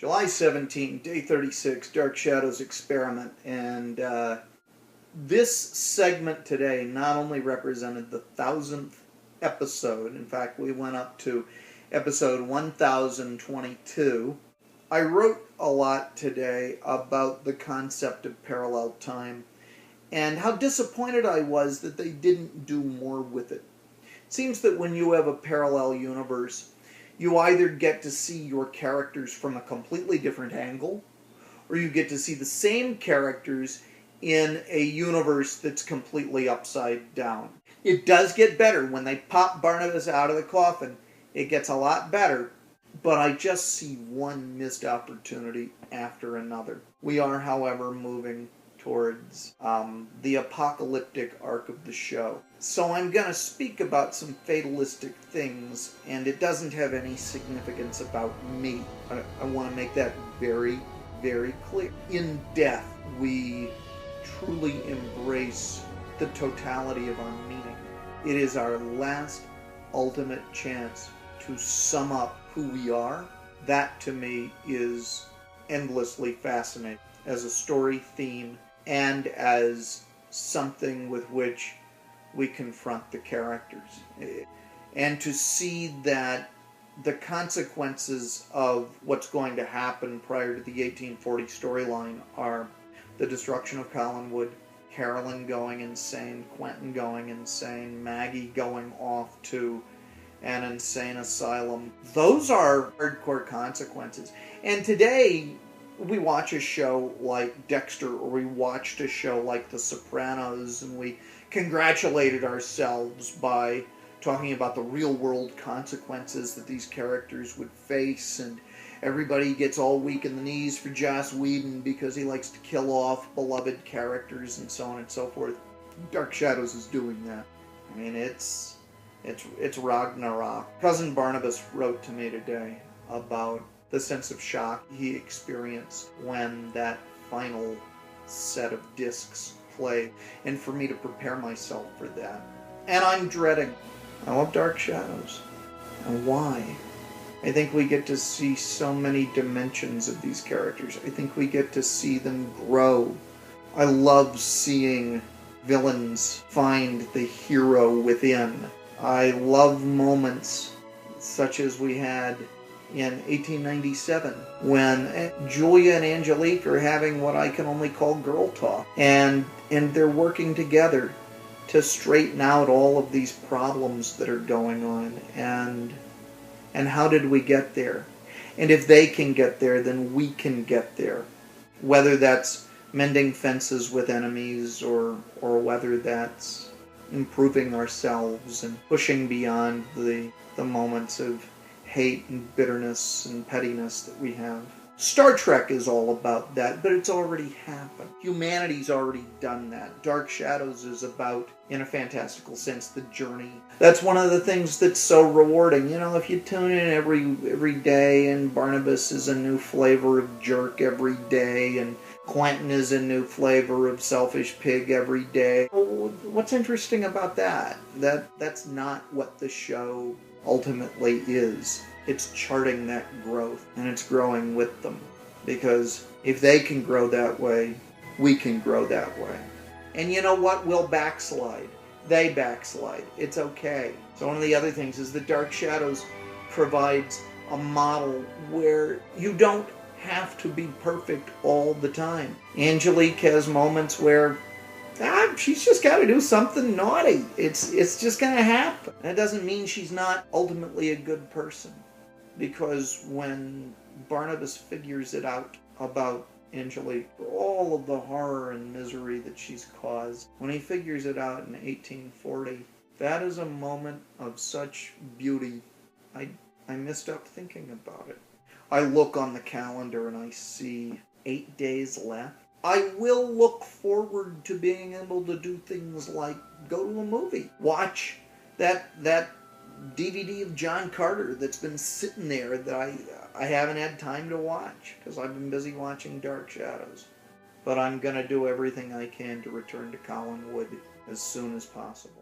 July 17, day 36, Dark Shadows Experiment, and this segment today not only represented the 1000th episode, in fact we went up to episode 1022. I wrote a lot today about the concept of parallel time and how disappointed I was that they didn't do more with it. It seems that when you have a parallel universe, you either get to see your characters from a completely different angle, or you get to see the same characters in a universe that's completely upside down. It does get better when they pop Barnabas out of the coffin. It gets a lot better, but I just see one missed opportunity after another. We are, however, moving towards the apocalyptic arc of the show. So I'm going to speak about some fatalistic things, and it doesn't have any significance about me. I want to make that very, very clear. In death, we truly embrace the totality of our meaning. It is our last ultimate chance to sum up who we are. That, to me, is endlessly fascinating as a story theme and as something with which we confront the characters. And to see that the consequences of what's going to happen prior to the 1840 storyline are the destruction of Collinwood, Carolyn going insane, Quentin going insane, Maggie going off to an insane asylum. Those are hardcore consequences. And today, we watch a show like Dexter, or we watched a show like The Sopranos, and we congratulated ourselves by talking about the real-world consequences that these characters would face, and everybody gets all weak in the knees for Joss Whedon because he likes to kill off beloved characters and so on and so forth. Dark Shadows is doing that. I mean, it's Ragnarok. Cousin Barnabas wrote to me today about the sense of shock he experienced when that final set of discs played, and for me to prepare myself for that. And I'm dreading. I love Dark Shadows. And why? I think we get to see so many dimensions of these characters. I think we get to see them grow. I love seeing villains find the hero within. I love moments such as we had in 1897, when Julia and Angelique are having what I can only call girl talk, and they're working together to straighten out all of these problems that are going on, and how did we get there? And if they can get there, then we can get there. Whether that's mending fences with enemies, or whether that's improving ourselves and pushing beyond the moments of hate and bitterness and pettiness that we have. Star Trek is all about that, but it's already happened. Humanity's already done that. Dark Shadows is about, in a fantastical sense, the journey. That's one of the things that's so rewarding. You know, if you tune in every day, and Barnabas is a new flavor of jerk every day, and Quentin is a new flavor of selfish pig every day. What's interesting about that? That's not what the show ultimately is. It's charting that growth, and it's growing with them. Because if they can grow that way, we can grow that way. And you know what? We'll backslide. They backslide. It's okay. So one of the other things is that Dark Shadows provides a model where you don't have to be perfect all the time. Angelique has moments where she's just got to do something naughty. It's just going to happen. That doesn't mean she's not ultimately a good person. Because when Barnabas figures it out about Angelique, all of the horror and misery that she's caused, when he figures it out in 1840, that is a moment of such beauty. I missed up thinking about it. I look on the calendar and I see 8 days left. I will look forward to being able to do things like go to a movie, watch that DVD of John Carter that's been sitting there that I haven't had time to watch because I've been busy watching Dark Shadows. But I'm going to do everything I can to return to Collinwood as soon as possible.